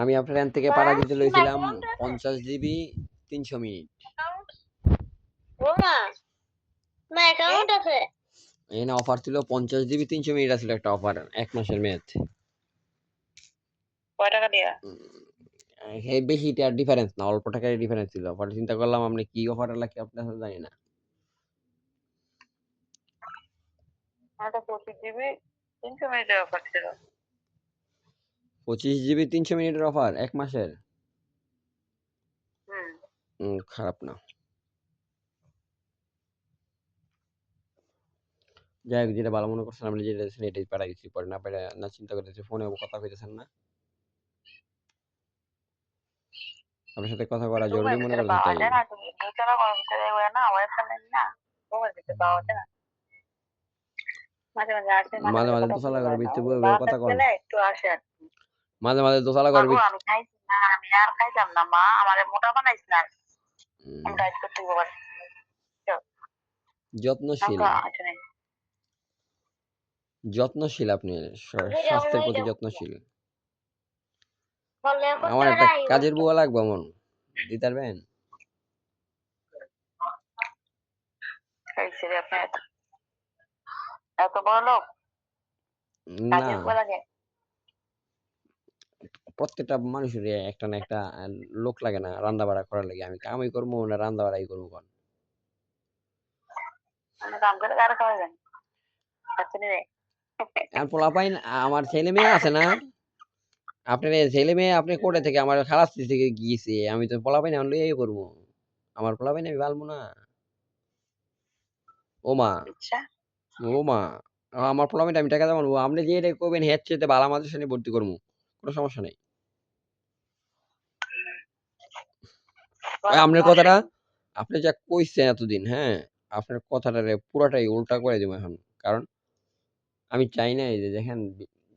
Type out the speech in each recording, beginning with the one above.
আমি আপনার এখান থেকে পাঠা দিতে লইছিলাম 50 জিবি 300 মিনিট। এখানে অফার ছিল 50 জিবি 300 মিনিট আছিল একটা অফার 1 মাসের মেয়াদ। কয় টাকা দিয়া? বেশি টাকার ডিফারেন্স না, অল্প টাকার ডিফারেন্স ছিল। পরে চিন্তা করলাম আপনি কি অফার লাগে আপনার জানি না। আমার 25 জিবি 300 মিনিটের অফার ছিল। 25 জিবি 300 মিনিটের অফার 1 মাসের। খারাপ না। যাই হোক, যেটা ভালো মনে করছেন আপনি, যেটা এটাই পাঠাই দিচ্ছি। পরে না পারে না চিন্তা করতেছি, ফোনে কথা কইতেছেন না, আপনার সাথে কথা করা জরুরি মনে করতেছি তাই। মাঝে মাঝে দোতলা ঘরের ভিতরে বয়ে কথা কন, মাঝে মাঝে দোতলা ঘরের ভিতরে। আমি খাইছি না, আমি আর খাইতাম না মা, আমারে মোটা বানাইছ না। আমি ডাইট করতে হবে। যত্নশীল যত্নশীল আপনি, স্বাস্থ্যের প্রতি যত্নশীল। আমার একটা কাজের বুয়া লাগবে, এমন দিতে পারবেন? এত বড় লোক না, প্রত্যেকটা মানুষের একটা না একটা লোক লাগে না রান্না বাড়া করার লাগে। আমি কামই করবো না রান্না বাড়াই করবো কোন? পোলাপাইন আমার ছেলে মেয়ে আছে না, আপনার ছেলে মেয়ে আপনি কোটে থেকে আমার খালাস থেকে গিয়েছে, আমি তো পোলাপাইন আনলে এই করবো। আমার পোলাপাইন আমি পালবো না। ও মা, ও মা, আমার পোলাপাইন আমি টাকা দেবো। আপনি যে এটা করবেন হেড চেতে ভালো মাদ্রাসা ভর্তি করবো, কোনো সমস্যা নেই। আপনার কথাটা আপনি যা কইছেন এতদিন, হ্যাঁ, আপনার কথাটা পুরাটাই উল্টা করে দিব এখন। কারণ আমি চাই না এই যে দেখেন,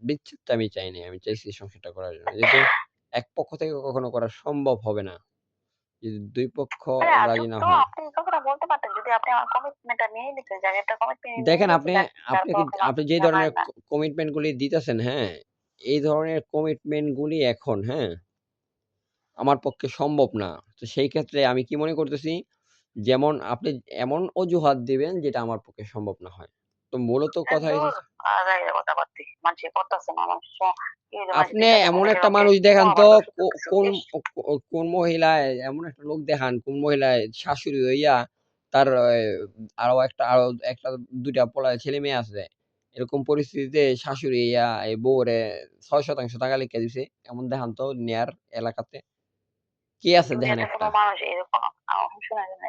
বিচ্ছেদটা আমি চাই না, আমি চাইছি সংসারটা করার জন্য। যেহেতু এক পক্ষ থেকে কখনো করা সম্ভব হবে না যদি দুই পক্ষ রাজি না হয়। দেখেন আপনি আপনি আপনি যে ধরনের কমিটমেন্ট গুলি দিতেছেন, হ্যাঁ, এই ধরনের কমিটমেন্ট গুলি এখন, হ্যাঁ, আমার পক্ষে সম্ভব না। তো সেই ক্ষেত্রে আমি কি মনে করতেছি, যেমন আপনি এমন অজুহাত দিবেন যেটা আমার পক্ষে সম্ভব না হয়। তো মূলত কথা আপনি এমন একটা মানুষ দেখান তো, কোন কোন মহিলা, এমন একটা লোক দেখান কোন মহিলা শাশুড়ি হইয়া তার আরো একটা দুইটা পোলা ছেলে মেয়ে আছে, এরকম পরিস্থিতিতে শাশুড়ি হইয়া এই বউরে 6% টাকা লিখে দিছে, এমন দেখান তো নেয়ার এলাকাতে কে আছে দেখেন একটা। মানুষ এরকম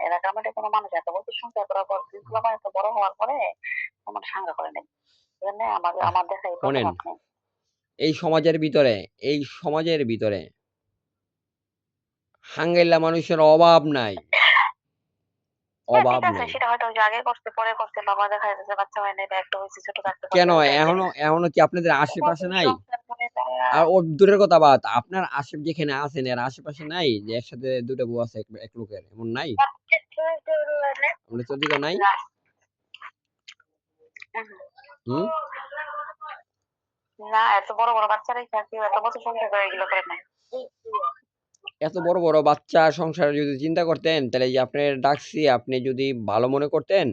এলাকার মধ্যে কোনো মানুষ এত বছর সংসার করার পর এত বড় হওয়ার পরে আমার সাঙ্গা করে নেই। আমার দেখা শোনেন, এই সমাজের ভিতরে হাঙ্গাইলা মানুষের অভাব নাই, অভাব নাই। সেটা হয়তো আগে করতে পরে করতে, বাবা দেখা যাচ্ছে বাচ্চা হয় নাই বা একটা হয়েছে ছোট থাকতে। কেন এখনো কি আপনাদের আশেপাশে নাই? আর ওর দূরের কথা বাদ, আপনার যেখানে আছেন এর আশেপাশে নাই যে একসাথে দুটো বউ আছে এক লোকের, এমন নাই? আমাদের তো দিকে নাই। না, এত বড় বড় বাচ্চারাই থাকে, এত বছর সংসার করে এগুলো করে না। এত বড় বড় বাচ্চা সংসার যদি চিন্তা করতেন, তাহলে যে আপনার ডাকছি, আপনি যদি ভালো মনে করতেন,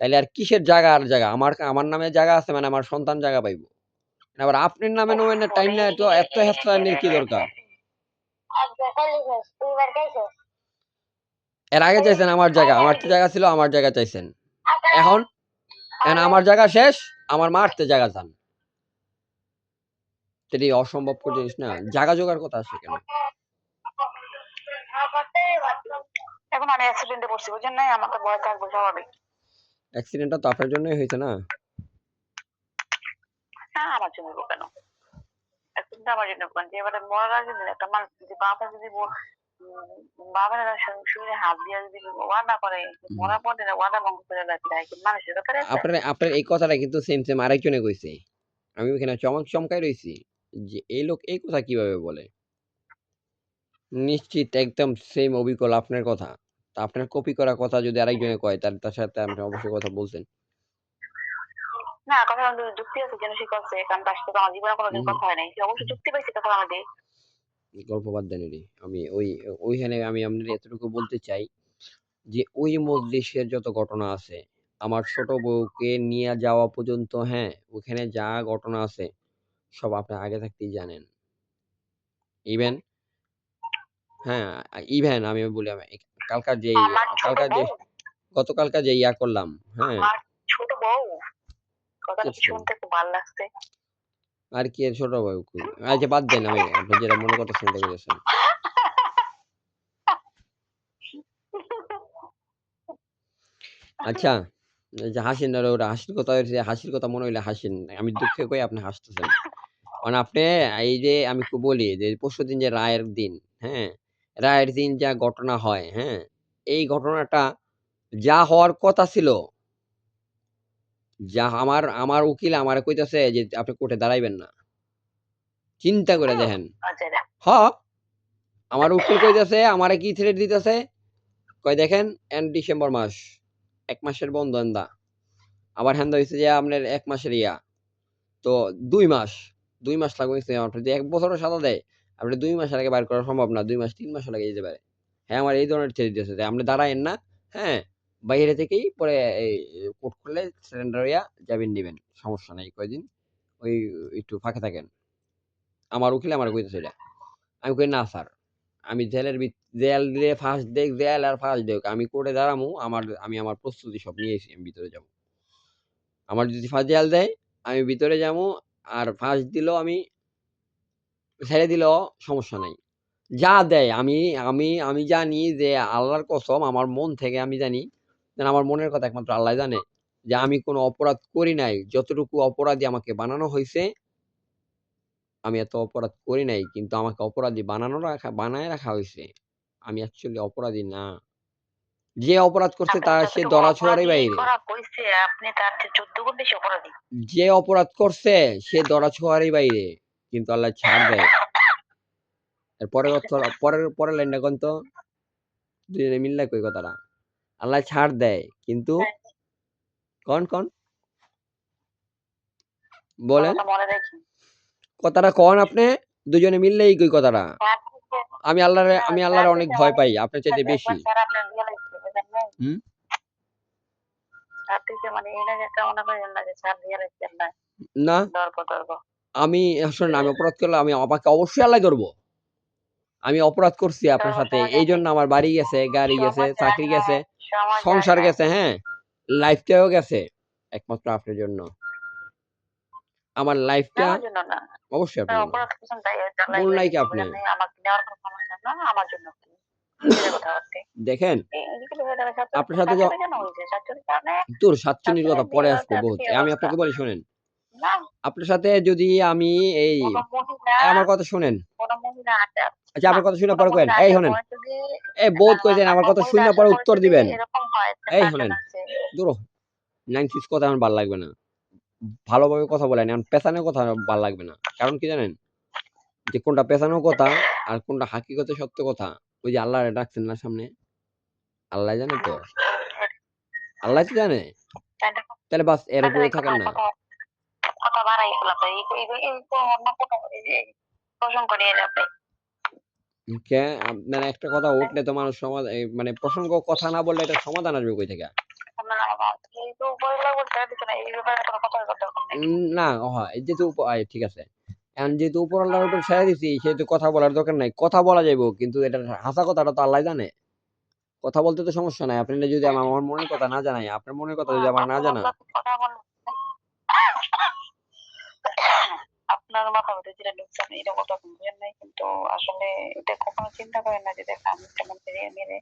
তাহলে আর কিসের জায়গা? আর জায়গা আমার নামে জায়গা আছে মানে আমার সন্তান জায়গা পাইবো। আবার আপনার নামে নোমেনের টাইম না, তো এত হেফতানির কি দরকার? এর আগে চাইছেন আমার জায়গা, আমার তো জায়গা ছিল, আমার জায়গা চাইছেন। এখন আমার জায়গা শেষ, আমার মারতে জায়গা চান, সেটা অসম্ভবকর জিনিস না। জায়গা জোগাড় কথা আসে কেন? এখন আমি অ্যাক্সিডেন্টে পড়ছি, বুঝছেন না, আমার তো ভয় থাকবে স্বাভাবিক। অ্যাক্সিডেন্টটা তো আপনার জন্যই হয়েছে না? না, আমার জন্য কেন? অ্যাক্সিডেন্ট আমার জন্য কেন? এবারে মরার আগে একটা মানুষ যদি বাবা যদি বাবার শরীরে হাত দিয়ে যদি ওয়াদা করে, মরার পর ওয়াদা ভঙ্গ করে মানুষের ব্যাপারে আপনার এই কথাটা কিন্তু সেম সেম আরেকজনে কইছে। আমি ওখানে চমকাই রইছি যে এই লোক এই কথা কিভাবে বলে। নিশ্চিত একদম সেম অবিকল আপনার কথা। তা আপনার কপি করা কথা যদি আরেকজনে কয়, তার সাথে আপনি অবশ্যই কথা বলছেন। না, কথা যুক্তি আছে, যেন সে করছে, কারণ তার সাথে আমার জীবনে কোনোদিন কথা হয় নাই, সে অবশ্যই যুক্তি পাইছে কথা আমাদের। গল্প বাদ দেন এটি। আমি ওইখানে আমি আপনার এতটুকু বলতে চাই যে ওই মজলিসের যত ঘটনা আছে, আমার ছোট বউকে নিয়ে যাওয়া পর্যন্ত, হ্যাঁ, ওখানে যা ঘটনা আছে সব আপনি আগে থাকতেই জানেন। ইভেন, হ্যাঁ, ইভেন আমি বলি, আমি কালকার যে আমার ছোট কালকার যে বউ, গতকালকার যে ইয়া করলাম, হ্যাঁ, আমার ছোট বউ, কথাটা কিছু শুনতে খুব ভালো লাগছে। আর কি এর ছোট বউ কই? আচ্ছা বাদ দেন, আমি আপনি যেটা মনে করতেছেন ওটা কইতেছেন। আচ্ছা, এই যে হাসেন না, ওটা হাসির কথা হইছে, হাসির কথা মনে হইলে হাসেন। আমি দুঃখে কই আপনি হাসতেছেন। কারণ আপনি এই যে আমি বলি যে পরশুদিন যে রায়ের দিন, হ্যাঁ? রায়ের দিন যা ঘটনা হয়, হ্যাঁ? এই ঘটনাটা যা হওয়ার কথা ছিল, যা আমার আমার উকিল আমারে কইতাছে যে আপনি কোর্টে দাঁড়াইবেন না। চিন্তা করে দেখেন। আচ্ছা, হ, আমার উকিল কইতাছে, আমারে কি থ্রেট দিতেছে? কয় দেখেন ডিসেম্বর মাস। ১ মাসের বন্ধ এন্দা। আবার হ্যান্দা হইছে যে আপনার ১ মাসের ইয়া। তো ২ মাস। ২ মাস লাগবে হইছে আমার। যদি ১ বছরও সাজা দেয়, আপনি ২ মাসের আগে বাইর করা সম্ভব না। ২ মাস ৩ মাসও লেগে যেতে পারে। হ্যাঁ, আমার এই ধরনের থ্রেট দিতেছে যে আপনি দাঁড়ায়েন না। হ্যাঁ? বাইরে থেকেই পরে এই কোর্ট খুললে সারেন্ডার হইয়া জামিন নিবেন। সমস্যা নাই কয়দিন। ওই একটু ফাঁকে থাকেন। আমার উকিল আমারে কইতেছে এটা। আমি কই না স্যার। আমি জেল দিলে ফাঁস দেক, জেল আর ফাঁস দেক। আমি কোর্টে দাঁড়ামু। আমি আমার প্রস্তুতি সব নিয়ে আইছি। আমি ভিতরে যাবো। আমার যদি জেল দেয়, আমি ভিতরে যামু। আর ফাঁস দিলেও আমি ছেড়ে দিলেও সমস্যা নাই। যা দেয় আমি আমি আমি জানি যে আল্লাহর কসম আমার মন থেকে আমি জানি, যেন আমার মনের কথা একমাত্র আল্লাহ জানে যে আমি কোনো অপরাধ করি নাই। যতটুকু অপরাধী আমাকে বানানো হইছে, আমি এত অপরাধ করি নাই। কিন্তু আমাকে অপরাধী বানায় রাখা হইছে। আমি অ্যাকচুয়ালি অপরাধী না। যে অপরাধ করছে আপনাকে তার সে যতটুকু ধরা-ছোঁয়ারই অপরাধী বাইরে। করা হইছে, আপনি তার চেয়ে ১৪ গুণ বেশি অপরাধী। যে অপরাধ করছে সে ধরা-ছোঁয়ারই বাইরে। কিন্তু আল্লাহ ছাড় দেয়। এর পরের অর্থ, পরের লাইনটা কোন তো? দুজনে মিল্লা কই কথাটা। আল্লাহ ছাড় দেয়। কিন্তু কোন? বলেন। কথাটা মনে রাখি। কথাটা কন আপনে। দুজনে মিললেই কই কথাটা। তার থেকে আমি তার আল্লাহরে অনেক থেকে ভয় মানে পাই। আপনার চাইতে একবার বেশি। স্যার আপনার রিয়ালাইজ করবেন না। হুম? তার থেকে মানে এই না যে কামনা করেন না যে স্যার রিয়ালাইজ করেন না। না, দর্প। আমি শোনেন, আমি অপরাধ করলে আমাকে অবশ্যই আল্লাহ ধরবো। আমি অপরাধ করছি আপনার ধর্ম সাথে। সমাজে এইজন্য আমার বাড়ি গেছে, গাড়ি গেছে, সমাজ যায় চাকরি না, গেছে, সমাজ যায় সংসার না। গেছে, হ্যাঁ? লাইফটাও গেছে। একমাত্র আপনার জন্য। আমার লাইফটা আমার জন্য না। অবশ্যই আপনার আপনারা জন্য। অপরাধ করছেন তাই আল্লাহ মন নাই কি দিয়েছে, আপনি? বুঝেন নাই? আমাকে নেওয়ার কোনো সমস্যা না, আমার জন্য কি? কিসের কথাবার্তা? দেখেন, এদিকে হয়ে দাঁড়ায় আপনার সাথে ৪৭ কেন হয়েছে? ৪৭ কারণে ধুর ৪৭ কথা ৪৭ পরে বিয়ে হচ্ছে আসবো বহুত। আজকে এই আমি অবস্থা। আপনাকে বলি শোনেন। না, আপনার সাথে যদি আমি এই কোন মহিলা আমার কথা শোনেন। কোন মহিলা আচ্ছা, না, আপনার কথা শুনে কোন পরে কইেন। মহিলা এই আসার শোনেন। পরে যদি বহুত কইছেন, আমার অন্য কথা মহিলা শুইনা আসার পরে পরে উত্তর যদি দিবেন। এরকম হয়, একটা এই প্যাটার্ন শোনেন। আছে। ধুর ৯৬ কথা আমার ভাল লাগবে না। ভালোভাবে কথা বলেন। এখন পেছানোর কথা ভাল লাগবে না। কারণ কি জানেন? যে কোনটা পেছানো কথা আর কোনটা হাকিকতে সত্য কথা, ওই যে আল্লাহরে ডাকছেন না সামনে, আল্লাহ জানে তো। আল্লাহ তো জানে। তাহলে বাস এর তাহলে উপরেই এই কথা থাকেন না। কথা কথা বাড়াই ফেলা যায়। এই তো অন্য কোনো প্রসঙ্গ নিয়ে যাবে। কে আপনার একটা কথা উঠলে তো মানুষ মানে প্রসঙ্গ কথা না বললে এটা সমাধান আসবে কই থেকে? না, এই তো উপরওয়ালা বলতে দিচ্ছে না, এই ব্যাপারে কোনো কথা বলার দরকার নেই। না, হয় যেহেতু ঠিক আছে। এখন যেহেতু উপর আল্লাহর উপর ছেড়ে দিছি, সেহেতু কথা বলার দরকার নাই। কথা বলা যাইব, কিন্তু এটার হাসা কথাটা তো আল্লাহ জানে। কথা বলতে তো সমস্যা নাই। আপনি যদি আমার মনের কথা না জানাই, আপনার মনের কথা যদি আমার না জানা, কথা বললে আপনার মাথার মধ্যে যেটা ঢুকছে আপনি এটা কথা বুঝেন নাই, কিন্তু আসলে এটা কখনো চিন্তা করেন না যে দেখ আমি একটা মেরে মেরে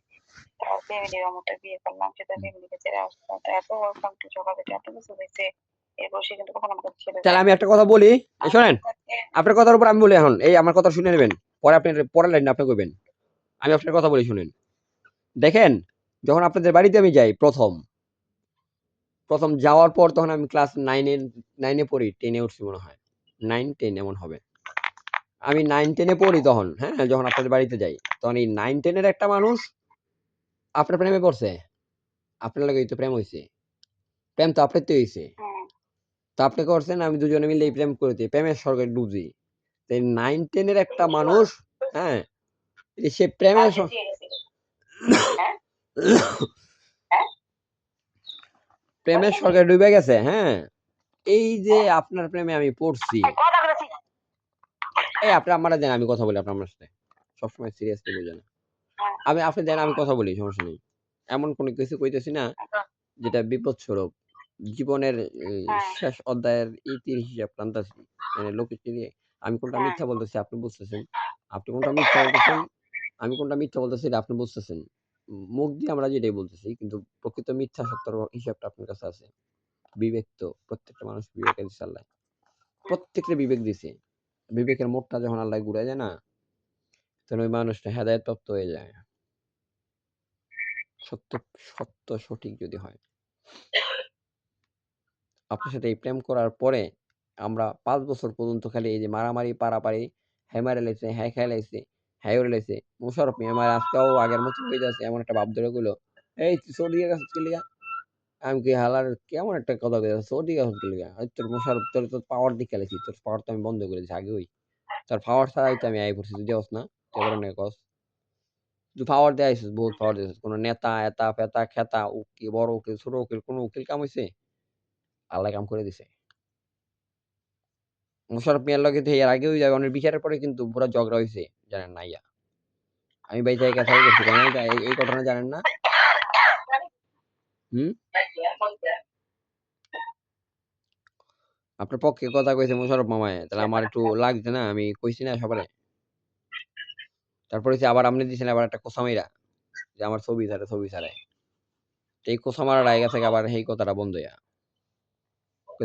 তার ফ্যামিলির মতো বিয়ে করলাম, সেটা ফ্যামিলিকে ছেড়ে আসলাম, এত ওয়েলকাম টু জগতে এত কিছু হয়েছে, এরপর সে কিন্তু কখনো আমাকে ছেড়ে তাহলে যায় আমি না। একটা কথা বলি। এই আমি শোনেন, তাকে আপনার কথার উপর আমি বলি এখন। এই আমার কথা শুনে নেবেন। পরে আপনি পরের লাইনটা আপনি কইবেন। আমি আপনার কথা বলি শুনেন। দেখেন, যখন আপনাদের বাড়িতে আমি যাই প্রথম যাওয়ার পর তখন আমি ক্লাস 9 এ পড়ি, 10 এ উঠছি মনে হয়। 9-10 এমন হবে। আমি 9-10 এ পড়ি তখন, হ্যাঁ? যখন আপনাদের বাড়িতে যাই। তখন এই 9-10 এর একটা মানুষ আপনার প্রেমে পড়ছে। আপনার লাগেই তো প্রেম হইছে। প্রেম তো আপনার তো হইছে। তো আপনি করছেন, আমি দুজনে মিলে এই প্রেম করেছি। প্রেমের স্বর্গে ডুবছি। তো এই 9-10 এর একটা মানুষ হ্যাঁ? এই যে সে প্রেমের হ্যাঁ প্রেমের স্বর্গে ডুবে গেছে, হ্যাঁ? এই যে আপনার প্রেমে আমি পড়ছি। কথা বলেছি এই আপনি আমারে দেন আমি কথা বলি আপনার সাথে। সবসময় সিরিয়াসলি বুঝেন। আপনি দেন আমি কথা বলি, সমস্যা নেই। এমন কোনো কিছু কইতেছি না যেটা বিপদস্বরূপ। জীবনের শেষ অধ্যায়ের ইতির হিসাব টানতাছি। মানে লোককে দিয়ে আমি কোনটা মিথ্যা বলতেছি আপনি বুঝতেছেন। আপনি কোনটা মিথ্যা বলতেছেন, আমি কোনটা মিথ্যা বলতেছি এটা আপনি বুঝতেছেন। মুখ দিয়ে আমরা যেটাই বলতেছি কিন্তু প্রকৃত মিথ্যা সত্যর হিসাবটা আপনার কাছে আছে। বিবেক তো প্রত্যেকটা মানুষ বিবেকে দিছে আল্লাহ। প্রত্যেকটা বিবেক দিছে। বিবেকের মোড়টা যখন আল্লাহ ঘুরায় যায় না, তখন ওই মানুষটা হেদায়েত প্রাপ্ত হয়ে যায়। সত্য সত্য সঠিক যদি হয়। আপনার সাথে এই প্রেম করার পরে আমরা ৫ বছর পর্যন্ত খালি এই যে মারামারি, পারাপারি, হ্যাঁ মাইরা লাইছে, হ্যাঁ খাইয়া লাইছে, হ্যাঁ উড়ে লাইছে। মোশাররফ মিয়া আমার আজকেও আগের মতো কইতাছে এমন একটা ভাব ধরে কইলো, "এই তুই সৌদি গেছস কি লিগা?" আমি কই, "হালার কেমন একটা কথা কইতাছে, সৌদি গেছস কি লিগা? এই তোর মোশাররফ তোর তো পাওয়ার দেইখা লাইছি। তোর পাওয়ার তো আমি বন্ধ করে দিছি আগেই। তোর পাওয়ার ছাড়াই তো আমি আইয়া পড়ছি। তুই দেহস না? তুই আবার এমনে কস? তুই পাওয়ার দিয়ে আইছিস, বহুত পাওয়ার দিয়ে আইছিস। কোন নেতা, এতা, ফেতা, খেতা, বড় উকিল, ছোট উকিল, কোন উকিল কাম হইছে? আল্লাহ কাম করে দিছে।" মোশাররফ মিয়ার লগে তো এর আগেও অনের বিচারের পরে কিন্তু পুরা ঝগড়া হইছে। জানেন না ইয়া। আমি বাইচা ক্যাচাল করছি। কেন এটা এই ঘটনা জানেন না? হুম? আপনার পক্ষে কথা কইছে মোশাররফ মামায়। তাহলে আমার একটু লাগছে না? আমি কইছি না সবারে? তারপরে হইছে আবার আপনি দিছেন আবার একটা কোসা মাইরা যে আমার ছবি ছাড়ে, ছবি ছাড়ে। তো এই কোসা মারার আইগা থেকে আবার সেই কথাটা বন্ধ হইয়া।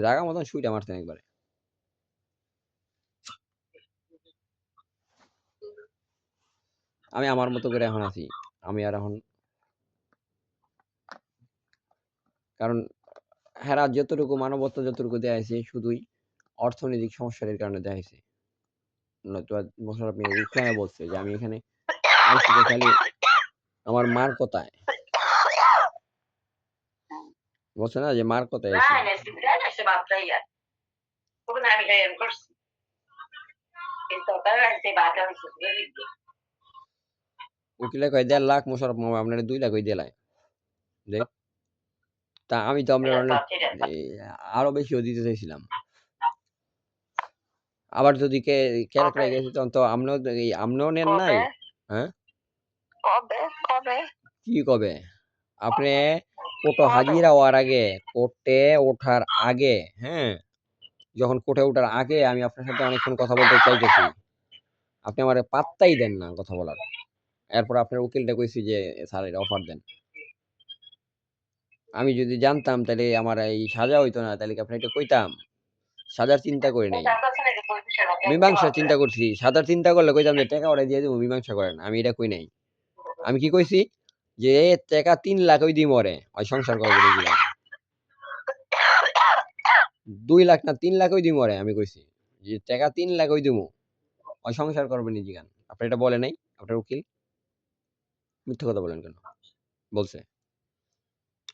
জাগা মতন সুইটা মারছেন একবারে। আমি আমার মতো করে এখন আছি। আমি আর এখন কারণ হেরা যতটুকু মানবতা যতটুকু দেখাইছে শুধুই অর্থনৈতিক সমস্যার কারণে দেখাইছে। নতুবা মোশাররফ মিয়া উঠাইয়া বলছে যে আমি এখানে আইছি যে খালি আমার মার কথায়। বলছে না যে মার কথায় আইছি। উকিলে কয় ১.৫ লাখ মোশাররফ মামা আপনারে ২ লাখ ওই দিলায়। দেখ তা আমি তো আপনার অনেক আরো বেশিও দিতে চাইছিলাম। আবার যদি কেরাকড়ায় গেছি তখন তো আপনিও নেন নাই। হ্যাঁ? কি কবে? আপনি কোর্টে হাজিরা হওয়ার আগে, কোর্টে ওঠার আগে, হ্যাঁ? যখন কোর্টে ওঠার আগে আমি আপনার সাথে অনেকক্ষণ কথা বলতে চাইতেছি। আপনি আমারে পাত্তাই দেন না কথা বলার। এরপর আপনার উকিলটা কইছি যে স্যার এটা অফার দেন। আমি যদি জানতাম তাহলে আমার এই সাজা হইতো না। তাহলে কি আপনার এটা কইতাম? সাজার চিন্তা করি নাই। মীমাংসার চিন্তা করছি। সাজার চিন্তা করলে কইতাম যে টাকা ওরে দিয়ে দিমু মীমাংসা করেন। আমি এটা কই নাই। আমি কি কইছি? যে টাকা ৩ লাখ ওই দিমু ওরে। ওই সংসার করব নি জীবন। ২ লাখ না ৩ লাখ ওই দিমু ওরে আমি কইছি। যে টাকা ৩ লাখ ওই দিমু। ওই সংসার করব নি জিগান। আপনি এটা বলে নাই? আপনার উকিল? মিথ্যা কথা বলেন কেন? বলছে।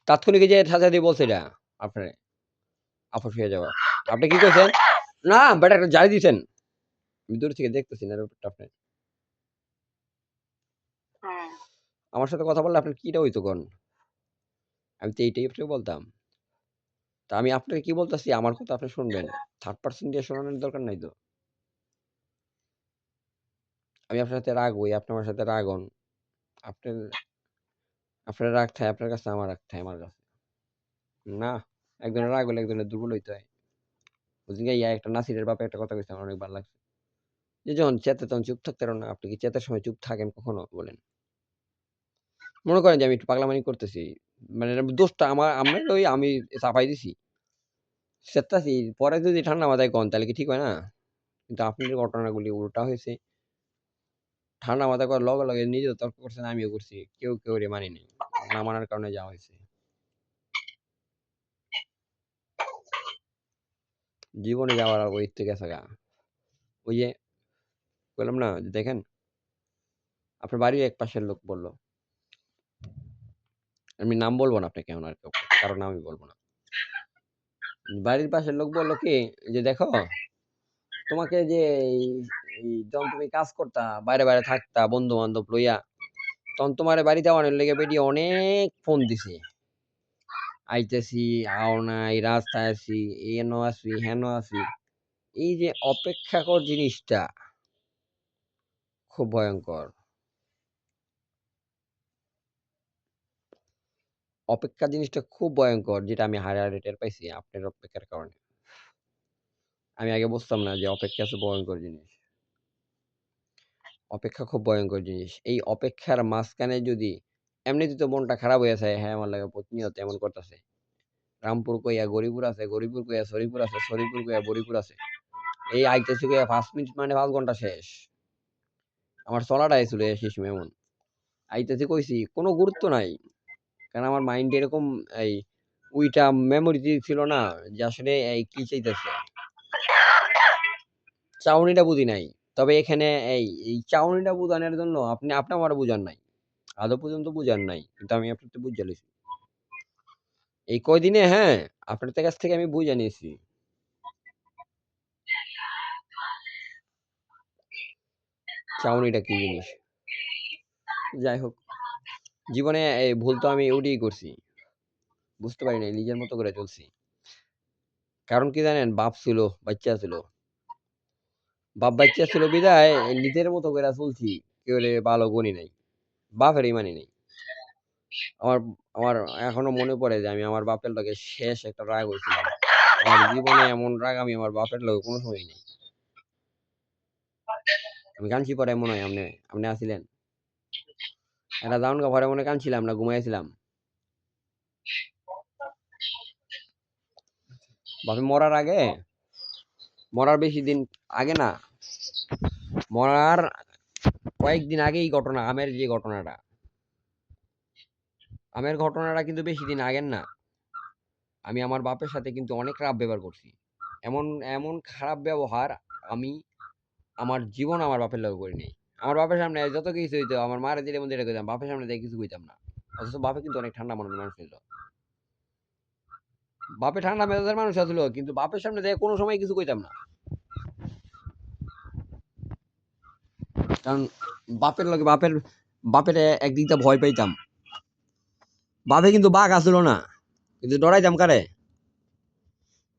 তাৎক্ষণিক এই যে সাজা দিয়ে বলছে এটা আপনারে। আপস হয়ে যাওয়া। আপনি কি কইছেন? না বেটা একটা জারি দিছেন। আমি দূর থেকে দেখতেছি না ব্যাপারটা আপনি। আমার সাথে কথা বললে আপনার কিটা হইতো কোন? আমি তো এইটাই আপনাকে বলতাম। তা আমি আপনাকে কি বলতাছি আমার কথা আপনি শুনবেন। থার্ড পারসন দিয়ে শোনানোর দরকার নাই তো। আমি আপনার সাথে রাগ হই, আপনি আমার সাথে রাগ হন। আপনার আপনার রাগ ঠায় আপনার কাছে, আমার রাগ ঠায় আমার কাছে। না, একজনের রাগ হলে একজনের দুর্বল হইতে হয়। ওইদিন ইয়া একটা নাসিরের বাপে একটা কথা কইছে আমার অনেক ভালো লাগছে। যে যখন চেতে তখন চুপ থাকতে পারো না। আপনি কি চেতার সময় চুপ থাকেন কখনো? বলেন। মনে করেন যে আমি একটু পাগলামি করতেছি। মানে দোষটা আপনারই আমি চাপাই দিছি। চেত্তাছি পরে যদি ঠান্ডা মাথায় কন তাহলে কি ঠিক হয় না? কিন্তু আপনার ঘটনাগুলি উল্টা হয়েছে। ঠান্ডা মাথায় করার লগে, লগে নিজেও তর্ক করছেন, আমিও করছি। কেউ মানি নাই। না মানার কারণে যা হইছে। জীবনে যাওয়ার আর ওই থেকে গেছে গা। ওই যে বললাম না যে দেখেন, আপনার বাড়ির এক পাশের লোক বলল। আমি নাম বলব না আপনাকে এখন আর কাউকে। কারো নাম আমি বলব না। বাড়ির পাশের লোক বলল কি যে দেখো তোমাকে যে এই এই যখন তুমি কাজ করতা, বাইরে থাকতা বন্ধু-বান্ধব লইয়া, তখন তোমারে বাড়িতে আওয়ানোর লেগে বেডি অনেক ফোন দিছে। আইতেছি, আও নাই, রাস্তায় আছি, এনো আছি, হেনো আছি। এই যে অপেক্ষাকর জিনিসটা খুব ভয়ংকর। অপেক্ষা জিনিসটা খুব ভয়ংকর, যেটা আমি হাড়ে টের পাইছি আপনার অপেক্ষার কারণে। আমি আগে বুঝতাম না যে অপেক্ষা এত ভয়ংকর জিনিস। অপেক্ষা খুব ভয়ংকর জিনিস। এই অপেক্ষার মাঝখানে যদি এমনিতে তো মনটা খারাপ হয়ে যায়, হ্যাঁ আমার লাগে প্রতিনিয়ত এমন করতেছে। রামপুর কইয়া গরিপুর আছে, গরিপুর কইয়া শরীপুর আছে, শরীপুর কইয়া বরিপুর আছে। এই আইতেছি কইয়া 5 মিনিট মানে 5 ঘন্টা শেষ। আমার চলাটাই ছিল শেষ এমন। আইতেছি কইছি কোনো গুরুত্ব নাই। কারণ আমার মাইন্ড এরকম এই ওইটা মেমোরি ছিল না যে আসলে এই কি চাইতেছে। চাউনিটা বুঝি নাই। তবে এখানে এই চাউনিটা বুঝানোর জন্য আপনি আমারে বুঝান নাই। আদৌ পর্যন্ত বুঝান নাই। কিন্তু আমি আপনারটা বুঝা লইছি। এই কয়দিনে হ্যাঁ, আপনার কাছ থেকে আমি বুঝা নিয়েছি। চাউনিটা কি জিনিস। যাই হোক, জীবনে এই ভুল তো আমি ওইটাই করছি। বুঝতে পারি নাই, নিজের মতো করে চলছি। কারণ কি জানেন? বাপ ছিল, বাচ্চা ছিল। বাপ বাচ্চা ছিল বিধায় নিজের মতো করে চলছি। কেউরে ভালো গুণই নাই। বাপেরই মানি নাই। আমার আমার এখনো মনে পড়ে যে আমি আমার বাপের লগে শেষ একটা রাগ হইছিলাম। আমার জীবনে এমন রাগ আমি আমার বাপের লগে কোনো সময় নাই। আমি কাঁদছি পরে মনে হয় আপনি আছিলেন। একটা দাউন পরে মনে কাঁদছিলাম না ঘুমাইছিলাম। বাপে মরার বেশি দিন আগে না, মরার কয়েকদিন আগেই ঘটনা, আমের যে ঘটনাটা, আমের ঘটনাটা কিন্তু বেশি দিন আগের না। আমি আমার বাপের সাথে কিন্তু অনেক খারাপ ব্যবহার করছি। এমন এমন খারাপ ব্যবহার আমি আমার জীবন আমার বাপের লগে করিনি। আমার বাপের সামনে যত কিছু হইতো, আমার মায়ের দিলে মধ্যে এটা কইতাম, বাপের সামনে দিয়ে কিছু কইতাম না। অথচ বাপে কিন্তু অনেক ঠান্ডা মনের মানুষ ছিল। বাপে ঠান্ডা মেজাজের মানুষ ছিল, কিন্তু বাপের সামনে দিয়ে কোনো সময় কিছু কইতাম না। কারণ বাপের লগে বাপের একদিক দিয়ে ভয় পাইতাম। বাপে কিন্তু বাঘ আসলো না, কিন্তু ডরাইতাম কারে?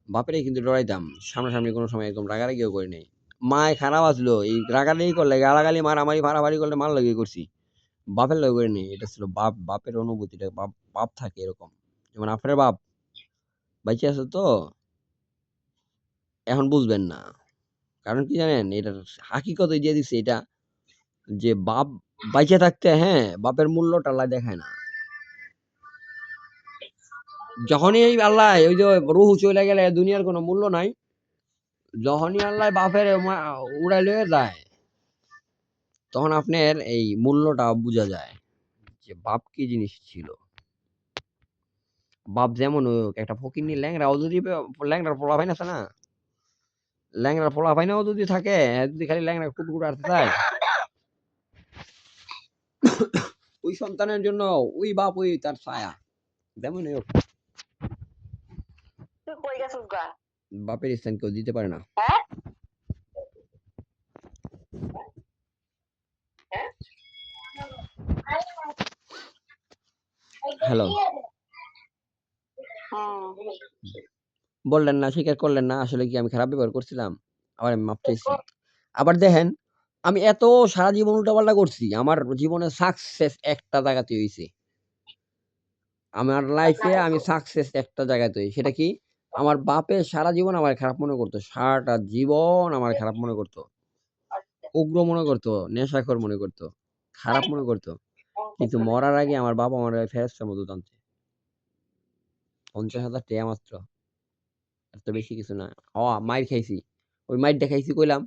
বাপেরে কিন্তু ডরাইতাম। সামনাসামনি কোনো সময় একদম রাগারাগিও করি নাই। মায় খারাপ আসলো, এই রাগারাগি করলে, গালাগালি মারামারি ফাড়াফাড়ি করলে মার লগে করছি। বাপের লগে করিনি। এটা ছিল বাপের অনুভূতিটা। বাপ থাকে এরকম। যেমন আপনার বাপ বাইচে আছে তো, এখন বুঝবেন না। কারণ কি জানেন? এটার হাকিকত দিয়ে দিছে এটা, যে বাপ বাইচে থাকতে হ্যাঁ, বাপের মূল্যটা আল্লাহ দেখায় না। যখনই এই আল্লাহ ওই যে রুহু চলে গেলে দুনিয়ার কোনো মূল্য নাই, যখনই আল্লাহ বাপের উড়াই লয়ে যায়, তখন আপনার এই মূল্যটা বুঝা যায় যে বাপ কি জিনিস ছিল। বাপ যেমন হোক, একটা ফকিন্নি ল্যাংড়াও যদি ল্যাংড়ার পোলা ভাই আছে না, ল্যাংড়ার পোলা ভাইনাও যদি থাকে, যদি খালি ল্যাংড়া কুটকুট আসতে চায়, ওই সন্তানের জন্য ওই বাপ ওই তার ছায়া। যেমন হোক, তুই কই গেছিস গা? বাপের স্থান কেউ দিতে পারে না। হ্যাঁ? হ্যালো, হুম। বললেন না, স্বীকার করলেন না আসলে কি আমি খারাপ ব্যবহার করছিলাম? আবার আমি মাপ চাইছি। আবার দেখেন, আমি এত সারা জীবন উল্টাপাল্টা করছি, আমার জীবনে সাকসেস একটা জায়গাতে হইছে। আমার লাইফে আমি সাকসেস একটা জায়গাতে হই। সেটা কি? আমার বাপে সারা জীবন আমার খারাপ মনে করতো। সারাটা জীবন আমার খারাপ মনে করতো। উগ্র মনে করতো, নেশাখোর মনে করতো, খারাপ মনে করতো। কিন্তু মরার আগে আমার বাবা আমারে ফেরেশতার মতো টানছে। ৫০,০০০ টাকা মাত্র। এত বেশি কিছু না। মাইর খাইছি। ওই মাইরটা খাইছি কইলাম,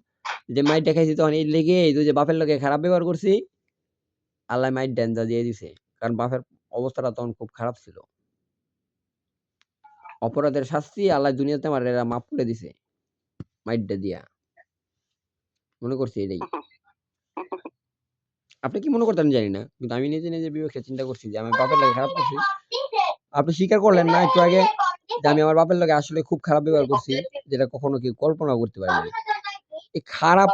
যে মাইরটা খাইছি তখন এই লেগে এই যে বাপের লগে খারাপ ব্যবহার করছি, আল্লাহ মাইর ডেঞ্জা দিয়ে দিছে। কারণ বাপের অবস্থাটা তখন খুব খারাপ ছিল। অপরাধের শাস্তি আল্লাহ দুনিয়াতে আমার এরা মাফ করে দিছে। মাইরটা দিয়া। মনে করছি এটাই। আপনি কি মনে করতেন জানি না। কিন্তু আমি নিজে বিবেকে চিন্তা করছি যে আমি বাপের লগে খারাপ করছি। আপনি স্বীকার করলেন না একটু আগে যে আমি আমার বাপের লগে আসলে খুব খারাপ ব্যবহার করছি, যেটা কখনো কেউ কল্পনাও করতে পারে নাই। এই খারাপ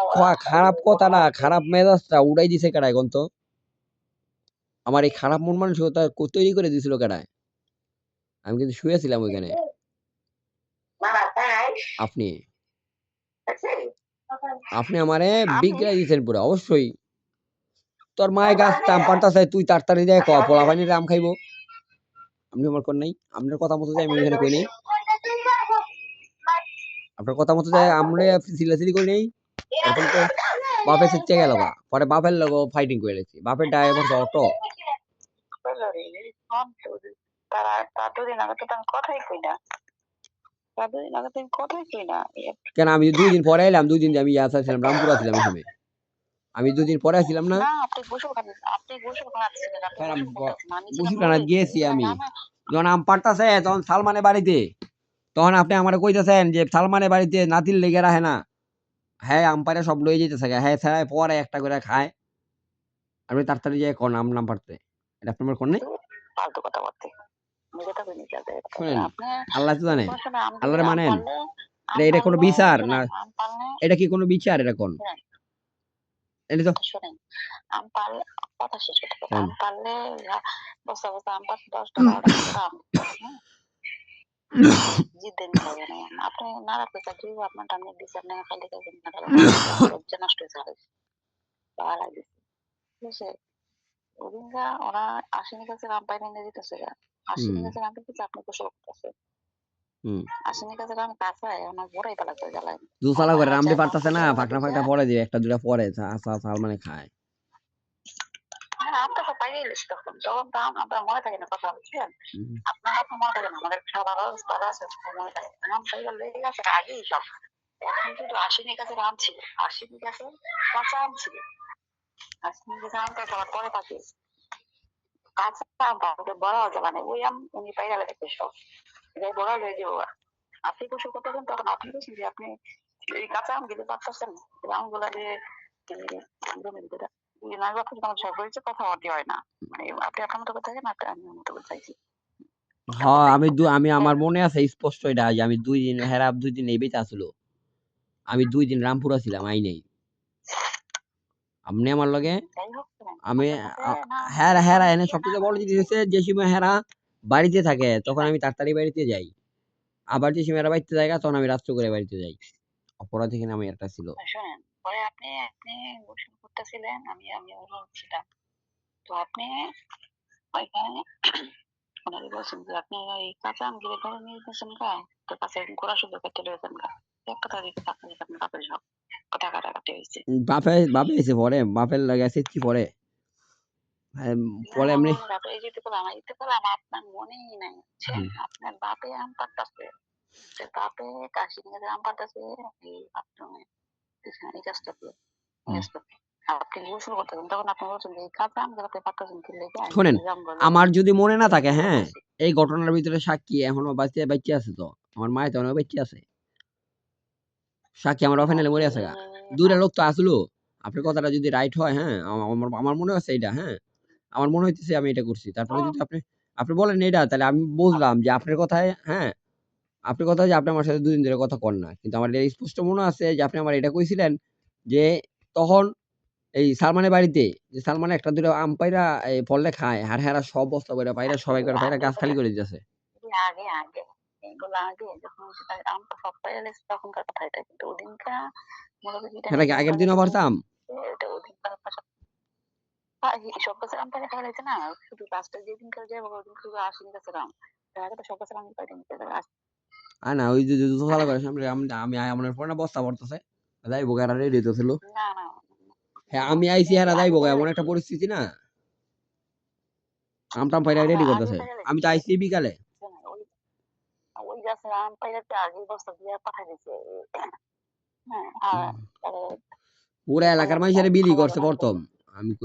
কথাটা, খারাপ মেজাজটা উড়াই দিছে কেডায় কোন তো? আমার এই খারাপ মন মানসিকতা তৈরি করে দিছিল কেডায়? আমি কিন্তু শুয়েছিলাম ওইখানে। আপনি। আপনি আমারে আমি বিগড়াই দিছেন পুরা। অবশ্যই। তোর মায় গাছটা আম পাড়তাছে, তুই তাড়াতাড়ি যায়া ক পোলাপাইনের আম খাইবো। আপনি আমার কোন নাই? আপনার কথা মতো যাই আমি ওইখানে কই নাই? আপনার কথা মতো যাই আমরে চিল্লাচিল্লি কই নাই? এরপরে তো বাপে চেঁচিয়া গেল গা। পরে বাপের লগেও ফাইটিং করে লেছি। বাপের ড্রাইভার অটো। তার দুদিন আগে তো আমি কথাই কই না। তার দুদিন আগে তো আমি কথাই কই না। কেন আমি ২ দিন পরে এলাম, ২ দিন আমি ছিলাম, রামপুরা ছিলাম ওই সময়। আমি ২ দিন পরে আসছিলাম না? না আপনি গোসল খাচ্ছিলেন, আপনি হ্যাঁ, গোসল করতেছেন। আমি ছিলাম বসিরহাট রোডে। গিয়েছি আমি। যখন আম পাড়তাছে তখন সালমানের বাড়িতে। তখন আপনি আমারে কইতেছেন যে সালমানের বাড়িতে নাতির লেগে রাহে না। হ্যাঁ, আম পাইড়া সব লয়ে যাইতেছে গা। হ্যাঁ, ছাড়াই পরে একটা করে খায়। আপনি তাড়াতাড়ি যেয়ে কন আম পাড়তে। এটা আপনি আমার কোন নাই? ফালতু কথা বলতে। নিজে তো নিজে শোনেন, আপনি আল্লাহ তো জানে। কোনো সময় আল্লাহরে আম মানেন? পারলে এটা কোন বিচার না শুনেন, আম পারলে এটা কি কোন বিচার এটা কোন? শুনেন, এটা তো শোনেন, আম পারলে কথা শেষ করতে হবে। কোন। আম পারলে বস্তা বস্তা আম পারলে ১০ টাকা ১২ টাকা আম দিতে হবে, হ্যাঁ? জিততে নিতে হবে না। আপনি না রাখলে চাকরি আপনার টাইমে বিচার নেই খালি খাইছেন না লজ্জা নষ্ট হয়েছে আরো। পাওয়ার আগে। ঠিক আছে? ওদিনকা ওরা আশ্বিনী গাছের আম পাইনে এনে দিতেছে গা। আশ্বিনী হুম, গাছের আম দিতেছে আপনি গোসল করতেছেন। হুম। আশ্বিনী গাছের আম কাঁচায় আমার বড়াই লাগবে জ্বালায়। দুসালা করে রামডি হাজার পারতাছে না, ফাঁকনা পরে দিবে, একটা দুটা পরে সালমানে খায়। হ্যাঁ, আম তো সব পাইয়ে গেছি তখন। তখন তো আপনার মনে থাকে না কথা বুঝছেন? হুম। আপনার কথা মনে থাকে না। আমাদের খাবার অবস্থা আছে মনে থাকে। আম পাইয়ে লেগে গেছে আগেই সব। এখন কিন্তু আশ্বিনী গাছের আম ছিল। আশ্বিনী গাছের কাঁচা আম ছিল। আশ্বিনী গাছের আমটা সবার পরে পাকে। কাঁচা আম পাকে বড় হতে মানে ওই আম উনি পাইয়ে লেগেছে সব। এটাই বড় হয়ে যাবো। আপনি গোসল করতেছেন তখন আপনি বলছেন যে আপনি এই কাঁচা আম দিতে পারতেছেন না। আমগুলা দিয়ে জমির ভিতরে কথাবার্তা হয় না। মানে আপনি আপনার মতো করে থাকেন, আমি আমার মতো করে চাইছি। হ্যাঁ, আমি আমার মনে আছে স্পষ্ট এটা যে আমি ২ দিন হেরা ২ দিন এই বেঁচে আছিল। আমি ২ দিন রামপুরা ছিলাম আই নাই। আপনি আমার লগে যাই হোক শোনেন, আমি আপনার সাথে না হেরা এনে ইয়ে না সবচেয়ে বড় জিনিস হয়েছে। হচ্ছে যে সময় হেরা বাড়িতে থাকে তখন আমি তাড়াতাড়ি বাড়িতে যাই। আবার যে সময় এরা বাড়িতে যায় তখন আমি রাত্রে করে বাড়িতে যাই। অপরাধ এখানে আমি একটা ছিল। শোনেন, পরে আপনি গোসল করতেছিলেন, আমি ছিলাম। তো আপনি ওইখানে ওনারে বলছেন যে আপনি ওই কাঁচা আম গিলে ধরে নিয়ে গেছেন গা, তো কাছে গোড়া শুদ্ধ কেটে লয়েছেন গা। এক কথা দিতে আপনার আপনার বাপের সব কথা কাটাকাটি হয়েছে। বাপে এসে পড়ে, বাপের লাগে এসেছি পরে। না পরে না এমনি না বাপে এই যেতে বললাম এতে বললাম আপনার মনেই নাই বুঝছেন? হুম, আপনার বাপে আম পাড়তাছে। তো বাপে কাশি নিয়ে আম পাড়তাছে এই বাথরুমে পিছনে এই গাছটাতে এই হুম। গাছটাতে। আপনি গোসল করতেছেন তখন আপনি বলছেন যে এই কাঁচা আম গুলাতে পাড়তাছেন কি লেগে আমি শোনেন, জঙ্গলে আমার যদি মনে না থাকে জঙ্গলে হ্যাঁ, বসি। এই ঘটনার ভিতরে সাক্ষী এখনো বেঁচে আছে তো। আমার মায়ে তো এখনো বেঁচে আছে। সাক্ষী আমার অফেনালে মরে আছে গা। দূরে লোক তো আসলো। আপনার কথাটা যদি রাইট হয় হ্যাঁ, আমার মনে হচ্ছে এইটা হ্যাঁ। আমার মনে হইতেছে আমি এটা করছি। তারপরে যদি আপনি বলেন এটা তাহলে আমি বুঝলাম যে আপনার কথায় হ্যাঁ, আপনার কথা যে আপনি আমার সাথে ২ দিন ধরে কথা কন না। কিন্তু আমার এটা স্পষ্ট মনে আছে যে আপনি আমার এটা কইছিলেন যে তখন এই সালমানের বাড়িতে যে সালমান একটা দুইটা আম পাইরা ফলটা খায়। আর হেরা সব বস্তা কইরা পাইরা সবাই করে পাইরা গাছ খালি করে দিতেছে। আগে আগে এগুলো আগে যখন সেটা আম তো সব পাইয়া গেছে তখনকার কথা এটা। কিন্তু ওদিনকা মূলত যেটা হেরা কি নিয়ে আগের ঝগড়া দিনও লাগছে পারতাম? এটা ওদিনকার সব গাছের আম পাইলে খাওয়া লাগছে না। শুধু লাস্টে যেদিনকার যাবো ওদিন শুধু আশ্বিনী গাছের আম। তার আগে তো সব গাছের আম পাইতে নিতে না ওই যে দোতলা করে সামনে আমি আমার পরে না বস্তা পড়তেছে। যাইবো গা এরা রেডি হইতেছিল। না না হ্যাঁ, আমি আইছি হেরা আগে যাইবো গা পাইয়া এমন লাগছে একটা পরিস্থিতি না? আম-টাম পাইরা রেডি আগে করতেছে। পাইয়া আমি লাগছে তো আইছি বিকালে। ওই ওই গাছের আম পাইলে তো আগেই বস্তা দিয়ে পাঠাই দিছে। হ্যাঁ আর পুরা এলাকার আমার মানুষেরে বিলি খবর করছে নাই প্রথম। আমি